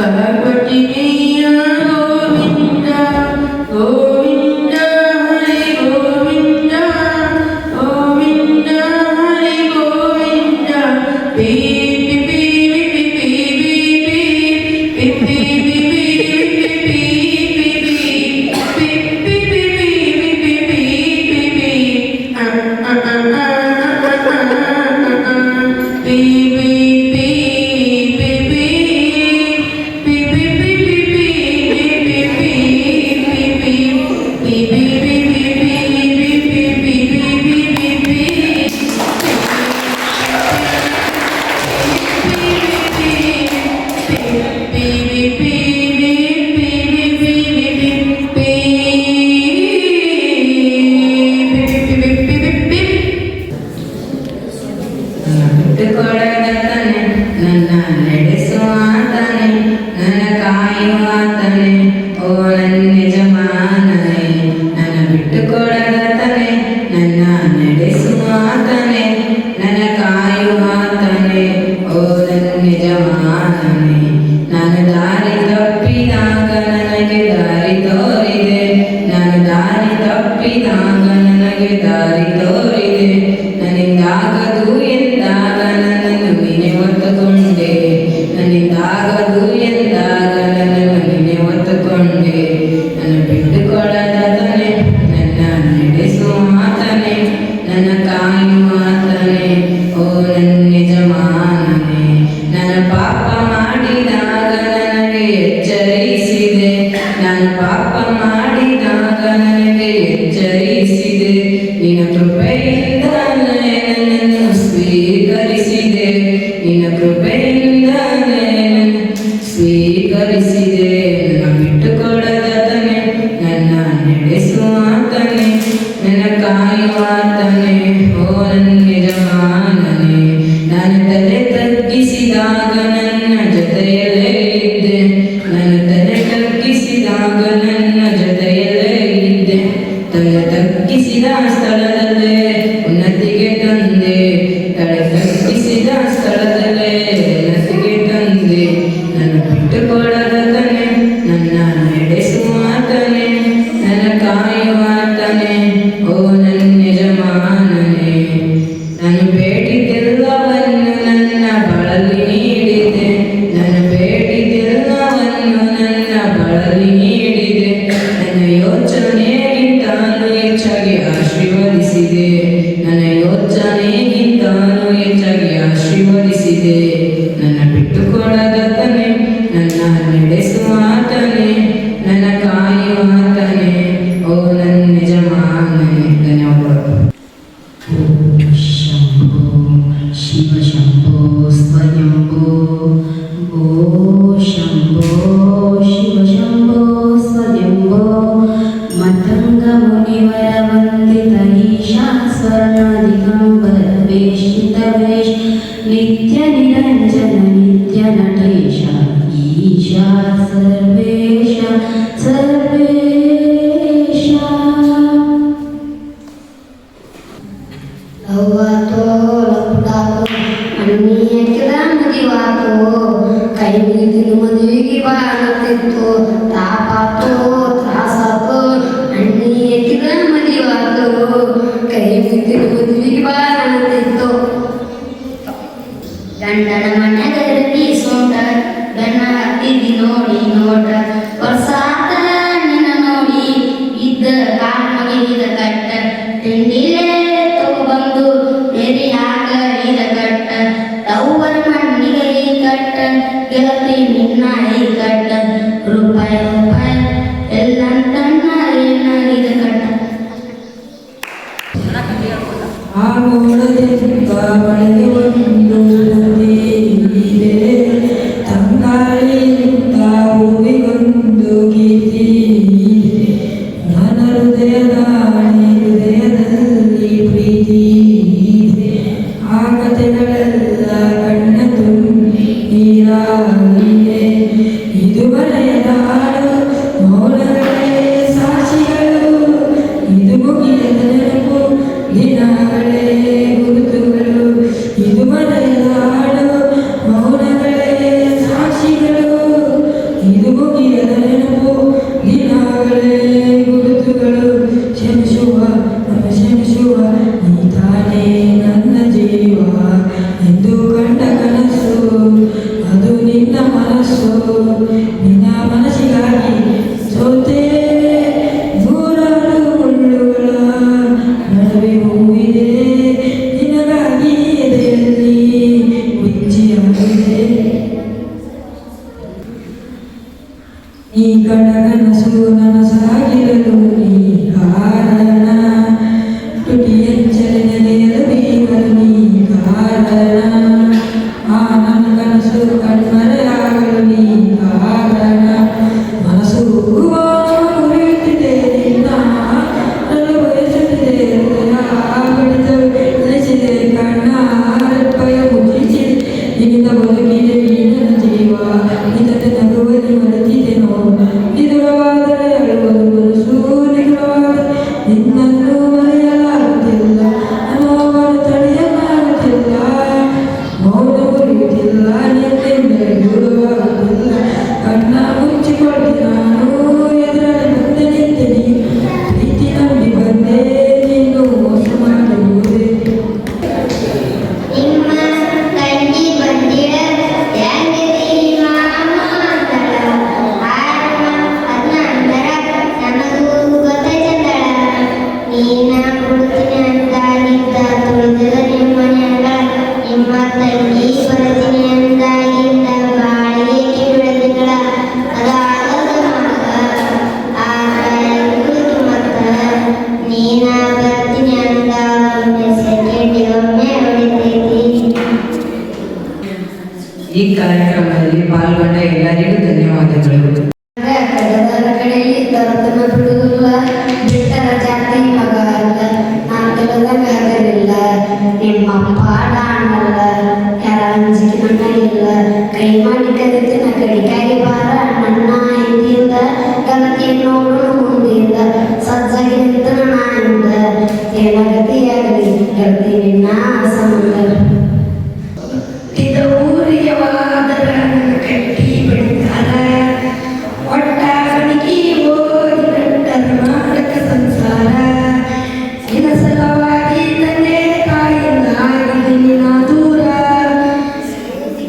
Parvati Maya Govinda, Govinda Hari Govinda, Govinda Hari Govinda, Beep beep beep beep beep beep beep ಬಿಟ್ಟುಕೊಡದತನೆ ನನ್ನ ನಡೆಸುವಾತನೆ ನನ್ನ ಕಾಯುವಾತನೆ ಓ ನನ್ನ ಯಜಮಾನನೇ ನನ್ನ ಬಿಟ್ಟುಕೊಡದತನೆ ನನ್ನ ನಡೆಸುವಾತನೆ ನನ್ನ ಕಾಯುವಾತನೆ ಓ ನನ್ನ ಯಜಮಾನನೇ ನಾನು ದಾರಿ ತಪ್ಪಿದಾಗ ನನಗೆ ದಾರಿ ತೋರಿದೆ ನಾನು ದಾರಿ ತಪ್ಪಿದಾಗ ನನಗೆ ದಾರಿ ತೋರಿದೆ ನನ್ನಿಂದಾಗದು ಎಂದಾಗ ನನ್ನನ್ನು ನೀನೆ ಹೊತ್ತುಕೊಂಡೆ ನನ್ನಿಂದಾಗದು ಎಂದಾಗ ನನ್ನನ್ನು ನೀನೆ ಹೊತ್ತುಕೊಂಡೆ ನನ್ನ ಬಿಟ್ಟುಕೊಳ್ಳದತನೆ ನನ್ನ ನಡೆಸುವಾತನೆ ನನ್ನ ಕಾಯುವಾತನೆ ಓ ನನ್ನ ಯಜಮಾನನೇ ನನ್ನ ಪಾಪ ಮಾಡಿದಾಗ ನನಗೆ ಎಚ್ಚರಿಸಿದೆ ನಾನು ಪಾಪ ಮಾಡಿದಾಗ ನನಗೆ ಎಚ್ಚರಿಸಿದೆ ನಿನ್ನ ಕೃಪೆಯಿಂದ ನನ್ನನ್ನು ಸ್ವೀಕರಿಸಿದೆ ನಿನ್ನ ಕೃಪೆಯಿಂದ ನನ್ನನ್ನು ಸ್ವೀಕರಿಸಿದೆ ನನ್ನ ಬಿಟ್ಟುಕೊಡದತನೆ ನನ್ನ ನಡೆಸುವಾತನೆ ನನ್ನ ಕಾಯುವಾತನೆ ಓ ನನ್ನ ಯಜಮಾನನೇ ನಾನು ತಲೆ ತಗ್ಗಿಸಿದಾಗ ನನ್ನ ಜೊತೆಯಲ್ಲೇ ಇದ್ದೆ ನಾನು ತಲೆ ತಗ್ಗಿಸಿದಾಗ ನನ್ನ ಜೊತೆಯಲ್ಲೇ ಇದ್ದೆ ತಲೆ ತಗ್ಗಿಸಿದ ಸ್ಥಳದಲ್ಲೇ ಉನ್ನತಿಗೆ ತಂದೆ ತಲೆ ತಗ್ಗಿಸಿದ ಸ್ಥಳದಲ್ಲೇ ಉನ್ನತಿಗೆ ತಂದೆ ನನ್ನ ಬಿಟ್ಟುಕೊಡದತನೆ ನನ್ನ ನಡೆಸುವಾತನೆ ನನ್ನ ಕಾಯುವಾತನೆ ಓ ನನ್ನ ಯಜಮಾನನೇ ನಾನು ಬೇಡಿದ್ದೆಲ್ಲವನ್ನು ನನ್ನ ಬಳಲಿ ನೀಡಿದೆ ನಾನು ಬೇಡಿದ್ದೆಲ್ಲವನ್ನು ನನ್ನ ಬಳಲಿ ನೀಡಿದೆ ನನ್ನ ಯೋಚನೆಗಿಂತಾನು ಹೆಚ್ಚಾಗಿ ಆಶೀರ್ವದಿಸಿದೆ ನನ್ನ ಯೋಚನೆಗಿಂತಾನು ಹೆಚ್ಚಾಗಿ ಆಶೀರ್ವದಿಸಿದೆ ನನ್ನ ಬಿಟ್ಟುಕೊಡದತನೆ ನನ್ನ ನಡೆಸುವಾತನೆ ನನ್ನ ಕಾಯುವಾತನೆ ಓ ನನ್ನ ಯಜಮಾನನೇ ಧನ್ಯವಾದಗಳು. ಶಂಭೋ ಶಿವ ಶಂಭೋ ಸ್ವಯಂಭೋ ಓ ಶಂಭೋ ಶಿವ ಶಂಭೋ ಸ್ವಯಂಭೋ ಮತಂಗ ಮುನಿವರ ವಂದಿತ ಈಶಾ ಸ್ವರ್ಣ ದಿಗಂಬರ ವೇಷಿತ ವೇಷ ನಿತ್ಯ ನಿರಂಜನ ನಿತ್ಯ ನಟೇಶ ಈಶಾ ಸರ್ವೇಶ ಸರ್ವೇಶ ಲವ್ವಾತೋ ಲಪ್ಪುಡಾತೋ ಅಣ್ಣಿ ಎಕ್ಕಿದ ಮದಿವಾತೋ ಕೈ ಮುಗಿದಿನ ಮದುವೆಗೆ ಬಾಳತ್ತಿತ್ತು ತಾಪಾತೋ ತ್ರಾಸಾತೋ ಅಣ್ಣಿ ಎಕ್ಕಿದ ಮದಿವಾತೋ ಕೈ ಮುಗಿದಿನ ಮದುವೆಗೆ ಬಾಳತ್ತಿತ್ತು ಗಂಡನ ಮನೆಗರತಿ ಸೋಟ ಗಣ್ಣ ಹತ್ತಿದಿ ನೋಡಿ ನೋಟ ವರ್ಷಾತ ನಿನ್ನ ನೋಡಿ ಇದ್ದ ಕಾಲ್ಮಗೆ ಇದ ಕಟ್ಟ ತಿಂಡಿಲೇ ತಗೊಬಂದು ನೆರಿಯಾಗ ಇದ ಕಟ್ಟ ತವ್ವರ ಮಣ್ಣಿಗೆ ಈ ಕಟ್ಟ ಗೆಳತಿ ನಿನ್ನ ಈ ಕಟ್ಟ ರೂಪಾಯಿ ರೂಪಾಯಿ ಎಲ್ಲ ತನ್ನ ಏನ ಇದ ಕಟ್ಟ ಆಗೋಳದೆ ಬಾವಳಿಗೆ ಒಂದು ದೇವಿ ನೀ ಕನಸು ನನಸಾಗಿರಲು ನೀ ಕಾರಣ ತುಟಿಯಂಚಲೆ ನೆನೆಯಲು ಬೀರಲು ನೀ ಕಾರಣ ಆ ನನ್ನ ಕನಸು ಕಣ್ಮರೆಯಾಗಲು ನೀ ಕಾರಣ ಮನಸ್ಸು ಕುರಿಯುತ್ತಿದೆ ನಿನ್ನ ನನ್ನ ಬಯಸುತ್ತಿದೆ ಬಡಿತವು ನೆನೆಸಿದೆ ಕಣ್ಣ ಅಲ್ಪಯ ಮುಚ್ಚಿಸಿದೆ ನಿನ್ನಿಂದ ಬದುಕಿದೆ ಈ ನನ್ನ ಜೀವ ನಿಜತೆ ನಗುವಲ್ಲಿ ಮರೆತಿದೆನೋ ನಿದುರವಾದರೆ ಅಳುವುದು ಮನಸ್ಸು ನಿಗುರವಾದರೆ ನಿನ್ನನ್ನು ಮರೆಯಲಾಗುತ್ತಿಲ್ಲ ನೋವನ್ನು ತಡೆಯಲಾಗುತ್ತಿಲ್ಲ ಮೌನ ಮುರಿಯುತ್ತಿಲ್ಲ ನಿನ್ನೆಂದರೆ ದೂರವಾಗುತ್ತಿಲ್ಲ ಕಣ್ಣ ಮುಚ್ಚಿಕೊಳ್ಳಿ ನಾನು ಎದುರಲ್ಲಿ ಬಂದೆ ನಿಂತೆ ನೀ ಪ್ರೀತಿ ನಂಬಿ ಬಂದೆ ನೀನು ಮೋಸ ಮಾಡುವುದೇ ನಿಮ್ಮ ತಂಗಿ ಬಂದಿರ ಹೆಂಗಿದೆ ಮಾತಳ ಅದನ್ನ ನನಗೂ ಗೊತ್ತಾಯ್ತಂದಳ ನೀನ ಕೊಡ್ತೀನಿ ಅಂತಾಗಿದ್ದ ತುಳಿದಿದ ನಿಮ್ಮ ಮನ್ಯಾಗ ನಿಮ್ಮ ತಂಗಿ ಬರ್ತೀನಿ ಅಂತಾಗಿದ್ದ ಬಾಳಿಗೆ ಬಿಡದಿಗಳ ಅದಾಗದ ಮಗ ಆಗ ಮತ್ತ ನೀನ ಬರ್ತೀನಿ ಅಂದಾಗ ಸೆಕೆಂಡಿಗೊಮ್ಮೆ ಹೊಡಿತೈತಿ. ಈ ಕಾರ್ಯಕ್ರಮದಲ್ಲಿ ಪಾಲ್ಗೊಂಡ ಎಲ್ಲರಿಗೂ ಧನ್ಯವಾದಗಳು. ಕಡದರ ಕಡೆಯಲ್ಲಿ ದೊರೆತನ ಬಿಡುವುದಿಲ್ಲ ಬಿಟ್ಟರ ಜಾತಿ ಮಗ ಅಲ್ಲ ನಾ ಕೆಲದಂಗ ಹಗಲಿಲ್ಲ ನಿಮ್ಮ ಪಾಡಾಣಲ್ಲ ಯಾರ ಅಂಜಿಕೆ ನನ್ನ ಇಲ್ಲ ಕೈ ಮಾಡಿ ಕರಿತಿನ ಕಡಿಕಾಗಿ ಬಾರ ನನ್ನ ಹಿಂದಿಂದ ಗಲತಿ ನೋಡು ಮುಂದಿಂದ ಸಜ್ಜಾಗಿ ನಿಂತ ನಾನಿಂದ ಏನಗತಿಯಾಗಲಿ ಗೆಳತಿ ನಿನ್ನ ಸಂಬಂಧ ಇದು ಊರಿಗೆ ವಾದರ ನನ್ನ ಕಟ್ಟಿ ಬಿಡ್ತಾರ ಒಟ್ಟಾಗಿ ಹೋಗಿ ಕಟ್ಟದ ಮಾಡಕ ಸಂಸಾರ ನಿನ್ನ ಸಲವಾಗಿ ತಂದೆ ತಾಯಿಯಿಂದ ಆಗಿದೆ ನಿನ್ನ ದೂರ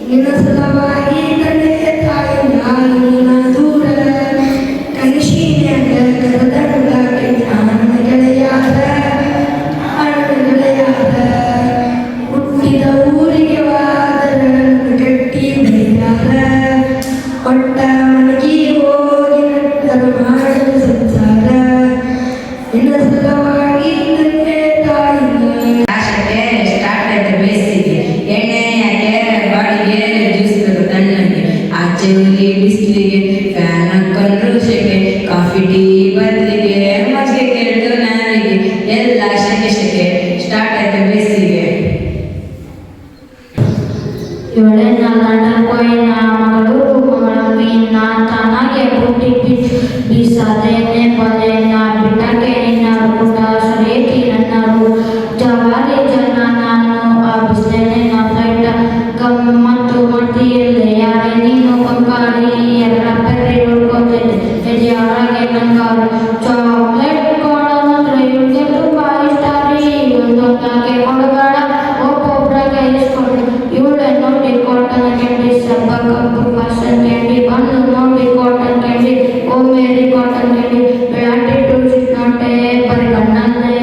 ನಿನ್ನ ಸಲವಾಗಿ ತಂದೆ ತಾಯಿಯಿಂದ ಆಗಿದೆ ನಿನ್ನ ದೂರ ಕನಸಿನ್ಯಾಗ ಕರದಂಗ ನನ್ನ ಗೆಳೆಯಾದ ಹುಟ್ಟಿದ ಊರಿಗೆ ವಾದರ ಗಟ್ಟಿ ಬೈದಾರ ಕೊಟ್ಟ ಮನಗಿ ಹೋಗಿ ನಟ್ಟದ ಮಾಡಲು ಸಂಸಾರ ನಿನ್ನ ಸಲವಾಗಿ ತಂದೆ ತಾಯಿನ ಆಶಕ್ಕೆ ಸ್ಟಾರ್ಟ್ ಆಯ್ತು ಬೇಸಿಗೆ ಎಣ್ಣೆ ಹಾಕ್ಯಾರ ಬಾಡಿಗೆ ಜ್ಯೂಸ್ ತಣ್ಣಗೆ ಆಚೆ ಊರಿ ಬಿಸಿಲಿಗೆ ಫ್ಯಾನ್ ಹಾಕೊಂಡ್ರು ಶೆಕೆ ಕಾಫಿ ಟೀ ಬದಲಿಗೆ ಮಜ್ಜಿಗೆ ಕೆರಟು ನಾರಿಗೆ ಎಲ್ಲ ಶೆಕೆ ಶೆಕೆ ಸ್ಟಾರ್ಟ್ ಆಯ್ತು ಬೇಸಿಗೆ. ಇವಳೆ ನನ್ನ ಕೊಯ್ನ ಮಗಳು ಮೀನ ತನಗೆ ಹುಟ್ಟಿ ಬಿಸಾದೇನೆ ಬಲೆನ ಬಿಟ್ಟಕ್ಕೆ ನಿನ್ನರು ಸರೇತಿ ನನ್ನರು ಜವಾರಿ ಜನ ನಾನು ಆ ಬಿಸ್ಲೇನೆ ನೈಟ ಗಮ್ಮತ್ತು ಮಾಡ್ತೀಯಲ್ಲೇ ಯಾರೇ ನೀನು ಕಂಕಾರಿ ಎಲ್ಲ ಪೆರ್ರಿ ಹುಡ್ಕೋತಿದ್ದೆ ಎದೆ ಹೊರಗೆ ನಂಗಾರು ಚಾಕ್ಲೇಟ್ ಕೊಡೋದಂದ್ರೆ ಇವಳಿಗೆ ತುಂಬ ಇಷ್ಟ ರೀ ಒಂದೊಂದಾಗೆ ಕೊಡಬೇಡ ಒಬ್ಬೊಬ್ರಾಗೆ ಇಸ್ಕೊಂಡು ಇವಳೆ ನೋಡಿ ಕಾಟನ್ ಕ್ಯಾಂಡಿ ಸಬ್ಬ ಕಬ್ಬು ಕಾಸನ್ ಕ್ಯಾಂಡಿ ಬಂದು ನೋಡಿ ಕಾಟನ್ ಕ್ಯಾಂಡಿ ಓ ಮೇರಿ ಕಾಟನ್ ಕ್ಯಾಂಡಿ ಬೆಳಾಟಿ ಟೂರಿಸ್ಟ್ ನೋಟೆ ಬರೀ ಕಣ್ಣಲ್ಲೇ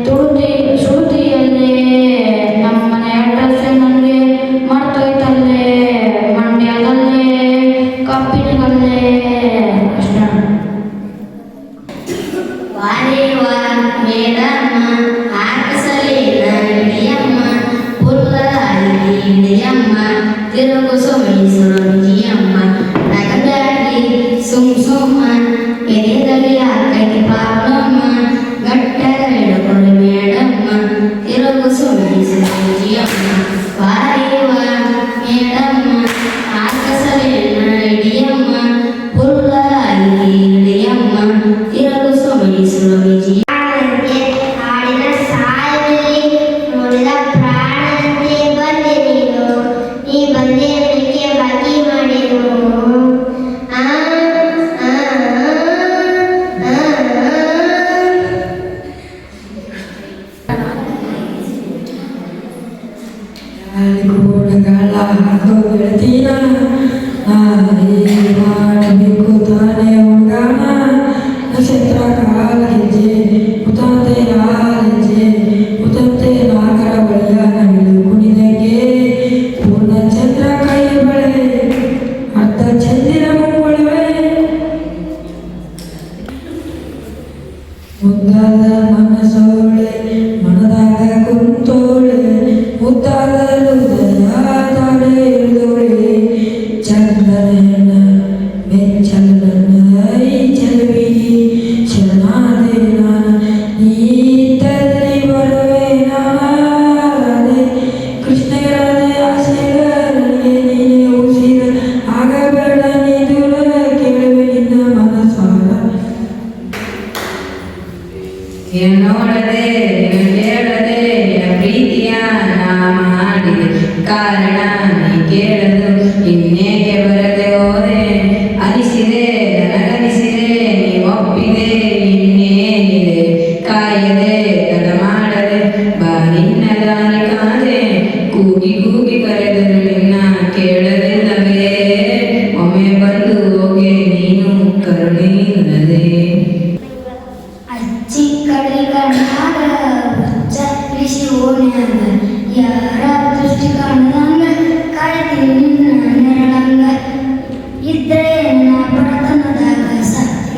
ತುಳಿದಿ ಸುಳಿದಿಯಲ್ಲೇ ನಮ್ಮ ಮನೆ ಅಡ್ರೆಸ್ ನನಗೆ ಮರ್ತೋಯ್ತಲ್ಲೇ ಮಂಡ್ಯದಲ್ಲೇ ಕಬ್ಬಿನಗಲ್ಲೇ ಅಷ್ಟ ವಾರೇವ ಮೇಡಮ್ಮ ಆಕಸಲಿನ ಹಿಡಿಯಮ್ಮ ಪುಲ್ಲ ಅಲ್ಲಿ ಹಿಡಿಯಮ್ಮ ತಿರುಗು ಸೊಮೈಸರು ನಿಜಿಯಮ್ಮ ನಗದಾಡಿ ಸುಮ್ಮ ಎದೆದಲ್ಲಿ ಆಕೈತಿ ಪಾಪಮ್ಮ ಗಟ್ಟರ ಹಿಡ್ಕೊಂಡು ಮೇಡಮ್ಮ ತಿರುಗು ಸೊಮೈಸರು ನಿಜಿಯಮ್ಮ ವಾರೇವ ಮೇಡಮ್ಮ ಆಕಸಲಿನ ಹಿಡಿಯಮ್ಮ ಪುಲ್ಲ ಅಲ್ಲಿ ಹಿಡಿಯಮ್ಮ ತಿರುಗು ಸೊಮೈಸರು ನಿಜಿಯಮ್ಮ ಹಾಡಿನ ಸಾಯಲಿ ನೋಡಿದ ಪ್ರಾಣಂತೆ ಬಂದೆ ನೀ ಬಂದೆ ನನಗೆ ಬಾಕಿ ಮಾಡಿರು ಆ ಆ ಆ ಕೂಡಗಳ ಹಾಕೋ ಗೆಳತಿನ ಮಾಡಬೇಕು ತಾನೇ ಹೋಗಾನ ನಕ್ಷತ್ರ ಕಾಲ ಹೆಜ್ಜೆ ಮುತಂತೆ ಹೆಜ್ಜೆ ಮುತಂತೆ ನಾಗರ ಬಳಿಯ ನವಿಲು ಕುಣಿದಂಗೆ ಪೂರ್ಣ ಚಂದ್ರ ಕೈ ಬಳೆ ಅರ್ಧ ಚಂದಿರ ಮುಂಗುಳವೆ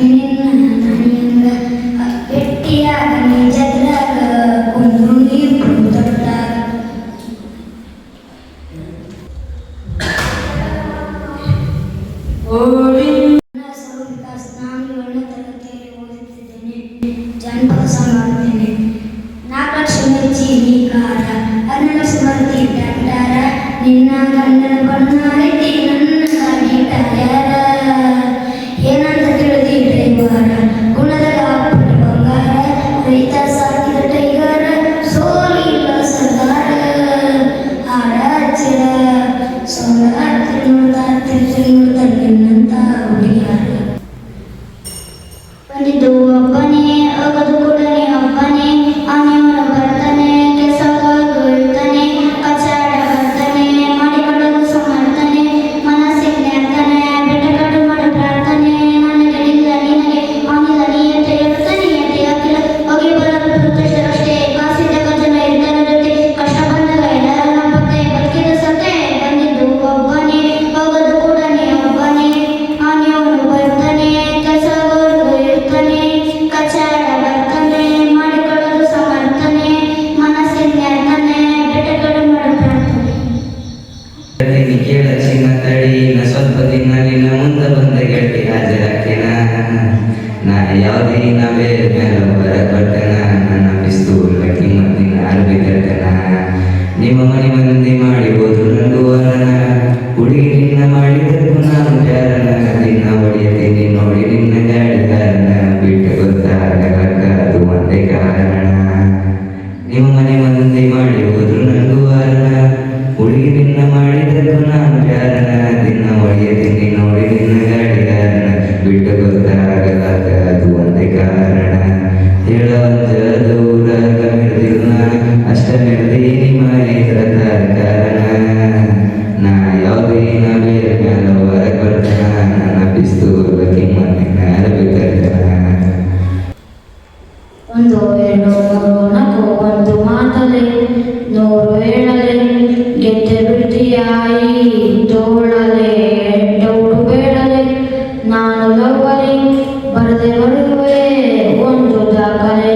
ನಿನ್ನ ಮನೆಯಂಗ ಗಟ್ಟಿಯಾಗ ನೀ ಜಗ್ರಾಗ ಕುಂದ್ರು ಇಬ್ರು ದೊಡ್ಡಾಗ ನನ್ನ ಹೆಸರು ವಿಕಾಸ್. ನಾನು 7ನೇ ತರಗತಿಯಲ್ಲಿ ಓದುತ್ತಿದ್ದೇನೆ. ಜಾನಪದ ಮಾಡುತ್ತೇನೆ. 4 ಲಕ್ಷ ಮೆಚ್ಚಿ ನೀಕಾರ 12 ಸ್ಮೃತಿ ಡಾಕ್ಟರ ನಿನ್ನ ಗಂಡನ ಬಣ್ಣ ಐತಿ ನನ್ನ ಗಿಟಾರ ಏನಂತ ತಿಳಿದಿ ಡ್ರೈವರ ಗುಣದ ಅಪ್ಪನ ಬಂಗಾರ ರೈತ ಸಾಕಿದ ಟೈಗರ ಸೋಲಿಲ್ಲ ಸರ್ದಾರ ಹಾಡ ಹಚ್ಚಿರ ಸೋಲ ತಿನ್ನುತ್ತಾ ನಿನ್ನಂತ ಹುಡುಗಿಯಾರ ಬಂದಿದ್ದು ಒಬ್ಬನೇ ಹೋಗೋದು ಕೂಡಲೇ ಒಬ್ಬನೇ ಆನೆಯವನು ಬರ್ತಾನೆ ಕೆಸಗಳ್ತಾನೆ ಕಚಾಡ ಬರ್ತಾನೆ ಮಾಡಿಕೊಳ್ಳಲು ಸಮರ್ಥನೆ ಮನಸ್ಸಿಗೆ ನೇರ್ತಾನೆ ಬೆಟ್ಟಗಡು ಮಾಡ ಪ್ರಾರ್ಥನೆ ನನಗೆ ನಿಲ್ಲ ನಿನಗೆ ಅವನಿಲ್ಲ ನೀಯತೆ ಇರುತ್ತೆ ನೀಯತೆ ಹಾಕಿಲ್ಲ ಹೋಗಿ ಬರಲು ಪ್ರತ್ಯಕ್ಷರಷ್ಟೇ ಕಾಸಿದ್ದ ಜನ ಇದ್ದರ ಜೊತೆ ಕಷ್ಟ ಬಂದಾಗ ಎಲ್ಲರ ನಂಬತ್ತೆ ಬದುಕಿದ ಸತ್ತೆ ಬಂದಿದ್ದು ಒಬ್ಬನೇ ಹೋಗೋದು ಕೂಡಲೇ ಒಬ್ಬನೇ ಆನೆಯವನು ಬರ್ತಾನೆ ಕೆಸಗಳ್ದು ಇರ್ತಾನೆ ಕಚಾಡ ಬರ್ತಾನೆ ಮಾಡಿಕೊಳ್ಳಲು ಸಮರ್ಥನೆ ಮನಸ್ಸಿನ ನೇರ್ತಾನೆ ಬೆಟ್ಟಗಡು ಮಾಡ ಪ್ರಾರ್ಥನೆ ಕೇಳ ಚಿನ್ನ ತಡಿ ನ ಸ್ವಲ್ಪ ದಿನ ನಿನ್ನ ಮುಂದೆ ಬಂದ ಗೆಟ್ಟಿ ಹಾಜರಾಕಿನ ನಾ ಯಾವುದೇ ನಾ ಬೇರೆ ಮೇಲೆ ಬರ ಕೊಟ್ಟನ ನನ್ನ ಪಿಸ್ತೂಲ್ ಕಿಮ್ಮತ್ತಿನ ಅರ್ಬಿ ತಟ್ಟನ ನಿಮ್ಮ ಮನೆ ಮಂದಿ ಮಾಡಿಬೋದು ನಂದು ವರನ ಹುಡುಗಿ ನಿನ್ನ ಮಾಡಿದಕ್ಕೂ ನಾನು ಪ್ಯಾರನ ನಿನ್ನ ಹೊಡೆಯತೀನಿ ನೋಡಿ ನಿನ್ನ ಗಾಡಿಗಾರನ ಬಿಟ್ಟು ಗೊತ್ತಾಗಲಕ್ಕ ಅದು ಒಂದೇ ಕಾರಣ ನಿಮ್ಮ ಮನೆ ಮಂದಿ ಮಾಡಿ ಹೋದ್ರು ನಂದು ವಾರನ ಹುಡುಗಿ ನಿನ್ನ ಮಾಡಿದಕ್ಕೂ ನಾನು ಪ್ಯಾರನ ನಿನ್ನ ಹೊಡೆಯತೀನಿ ನೋಡಿ ನಿನ್ನ ಗಾಡಿಗಾರನ ಬಿಟ್ಟು ಗೊತ್ತಾಗಲಕ್ಕ ಅದು ಒಂದೇ ಕಾರಣ ಹೇಳೋದು ಊರಾಗ ಮಿಡ್ದಿಲ್ಲ ಅಷ್ಟ ಮಿಡ್ದೀನಿ ಮಾಡಿದ್ರ ಕಾರಣ ನಾ ಯಾವುದೇ ನಾ ಬೇರೆ ಮೇಲೆ ಹೊರಗೆ ಬರ್ತಾನ ನನ್ನ ಪಿಸ್ತೂಲ್ ಕಿಮ್ಮತ್ತಿನ ಅರಬಿ ತರ್ತಾನ ಒಂದು ಎರಡು ಮೂರು ನಾಲ್ಕು ಒಂದು ಮಾತಲೆ 100 ಹೇಳಲೆ ಗೆದ್ದೆ ಬಿಡ್ತೀಯಾಯಿ ತೋಳಲೆ ಡೌಟು ಬೇಡಲೆ ನಾನು ಲವ್ವಲಿ ಬರದೆ ಬರುವೆ ಒಂದು ದಾಖಲೆ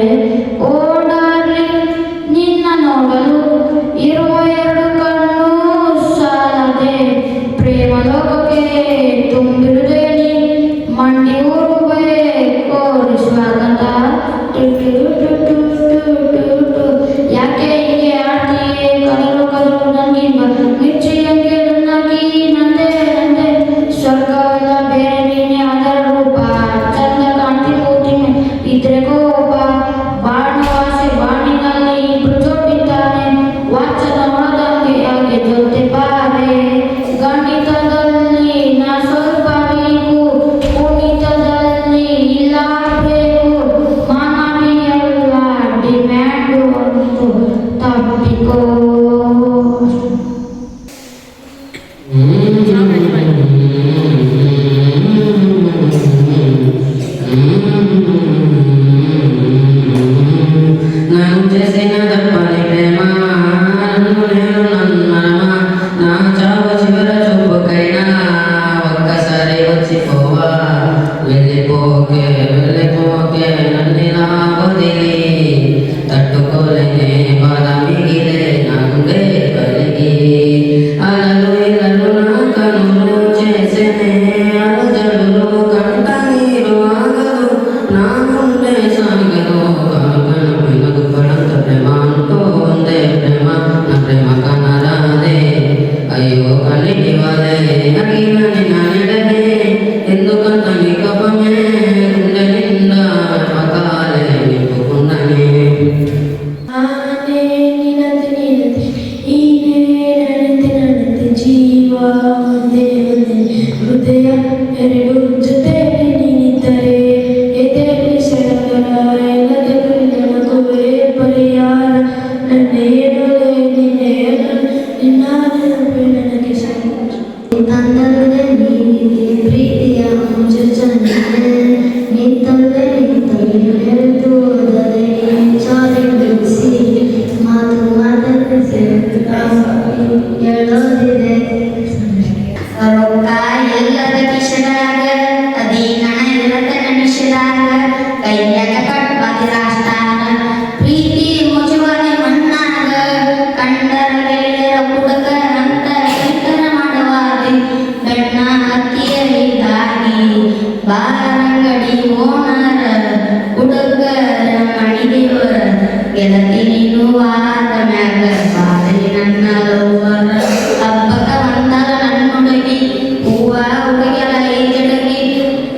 ಓ ಡಾರ್ಲಿಂಗ್ ನಿನ್ನ ನೋಡಲು ಇರುವ 2 ಕಣ್ಣು ಸಾಲದೆ ಪ್ರೇಮ ಲೋಕಕ್ಕೆ ತುಂಬಿರುದೇನಿ ಮಂಡಿ ಊರುವೆ ಕೋರಿ ಸ್ವಾಗತ ಯಾಕೆ ಹೀಗೆ ಆಡ್ತೀಯೇ ಕಲರು ಕಲರು ನನಗಿಂಬ ಮಿರ್ಚಿಯಂಗೆ ನನ್ನಾಗಿ ನಂದೆ ನಂದೆ ಸ್ವರ್ಗವೆಲ್ಲ ಬೇರೆ ನೀನೆ ಅದರ ರೂಪ ಚಂದ ಕಾಂತಿ ಮೂತಿ ಇದ್ರೆ ಕೋಪ ಬಾಣವಾಸೆ ಬಾಣಿನಲ್ಲಿ ಇಬ್ರು ಜೋಡಿದ್ದಾನೆ ವಾಚನ ಒಳದಂಗೆ ಹಾಗೆ ಜೊತೆ ಬಾರೆ ಗಣಿತದಲ್ಲಿ ನಾ ಸ್ವಲ್ಪ ವೀಕು ಕುಣಿತದಲ್ಲಿ ಇಲ್ಲ ಬೇಕು ಮಾನವೀಯಲ್ಲ ಡಿಮ್ಯಾಂಡು ಒಂದು ತಪ್ಪಿಕೋ ನಾನು చేసిన తప్పని ప్రేమ నన్ను నేను నన్నమా నా చావు చివర చూపుకైనా ఒక్కసారి వచ్చిపోవా వెళ్ళిపోకే వెళ్ళిపోకే నన్నిలా వదిలి తట్టుకోలేనే బాధ మిగిలే నా గుండె కలిగి అలలు ఇలలు నా కనులు చేసేనే అలజడులు కంట నీరు ఆగదు నా గుండె సాగదు కాకన పడంత ప్రేమ అంటూ ఉందే ప్రేమ నా ప్రేమ కనరాదే అయ్యో కళ్ళకి వాలే అగిన నిన్న నెడనే ఎందుకంత నీ కోపమే గుండె నిండా పకాలే నింపుకున్ననే ಆನೆ ನಿನಂತೆ ನಿನಂತೆ ಈನೆ ನನ್ನಂತೆ ನನ್ನಂತೆ ಜೀವ ಒಂದೇ ಒಂದೇ ಹೃದಯ 2 ಜೊತೆಯಲ್ಲಿ ನೀನಿದ್ದರೆ ಎದೆಯಲ್ಲಿ ಸಡಗರ ಎಲ್ಲದಕ್ಕೂ ನನಗುವೆ ಪರಿಹಾರ ನನ್ನೇನೋಲೆ ನಿನ್ನೇನು ನಿನ್ನ ನೆನಪು ನನಗೆ ತಂದಲ್ಲದೆ ನೀನಿದೆ ಪ್ರೀತಿಯ ಮುಂಚೂಚನೆ ನಿಂತಲ್ಲದೆ ನಿಂತಲ್ಲಿ ಹೇಳ್ತು ಹೋದರೆ ಚಾರಿ ಬಿಡಿಸಿ ಮಾತು ಮಾತಕ್ಕೆ ಹೇಳೋದಿದೆ ರೊಕ್ಕ ಎಲ್ಲದ ಕಿಶನಾಗ ಅದಿ ಬಾರಂಗಡಿ ಓನರ ಹುಡುಗರ ಮಣಿದೇವರ ಗೆಳತಿ ನೀನು ಆದ ಮ್ಯಾಗ ಬಾದಲಿ ನನ್ನ ಲವ್ವರ ಹಬ್ಬಕ ಬಂದರ ನನ್ನ ಹುಡುಗಿ ಹೂವ ಹುಡುಗಿಯರ ಜಡಗಿ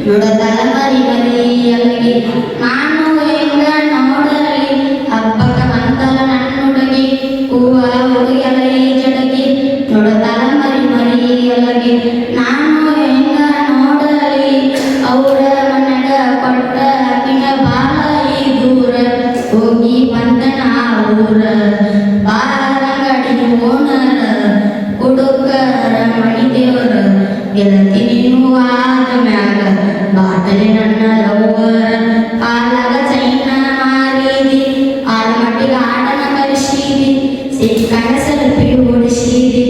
ನುಡದಲ ಮರಿ ಮರಿ ಅಲಗಿ ನಾನು ಹೆಂಗ ನೋಡಲಿ ಹಬ್ಬಕ ಬಂದರ ನನ್ನ ಹುಡುಗಿ ಹೂವ ಹುಡುಗಿಯರ ಜಡಗಿ ನುಡದಲ ಮರಿ ಮರಿ ಅಲಗಿ ನಾನು ಹೆಂಗ ನೋಡಲಿ ಅವರ ಮನೆಗ ಕೊಟ್ಟ ಅಕ್ಕಿನ ಬಾಳ ಈ ದೂರ ಹೋಗಿ ಬಂದನ ಊರ ಬಾರಂಗಡಿ ಓನರ ಹುಡುಗರ ಮಣಿದೇವರ ಗೆಳತಿ ನೀನು ಆದ ಮ್ಯಾಗ ಬಾಟಲಿ ನನ್ನ ಲವ್ವರ ಕಾಲಾಗ ಚೈನ ಮಾರಿದಿ ಆಳಮಟ್ಟಿಗ ಆಡನ ಕಲಿಸಿದಿ ಸಿಕ್ಕಂಡ ಸೆಲ್ಫಿ ಓಡಿಸಿದಿ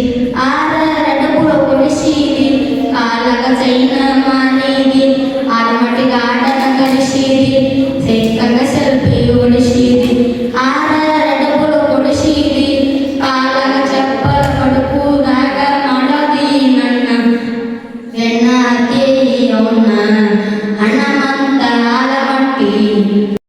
ಆರ ರೆಡಬುಳ ಓಡಿಸಿದಿ ಕಾಲಾಗ ಚೈನ ಮಾರಿದಿ ಆಳಮಟ್ಟಿಗ ಆಡನ ಕಲಿಸಿದಿ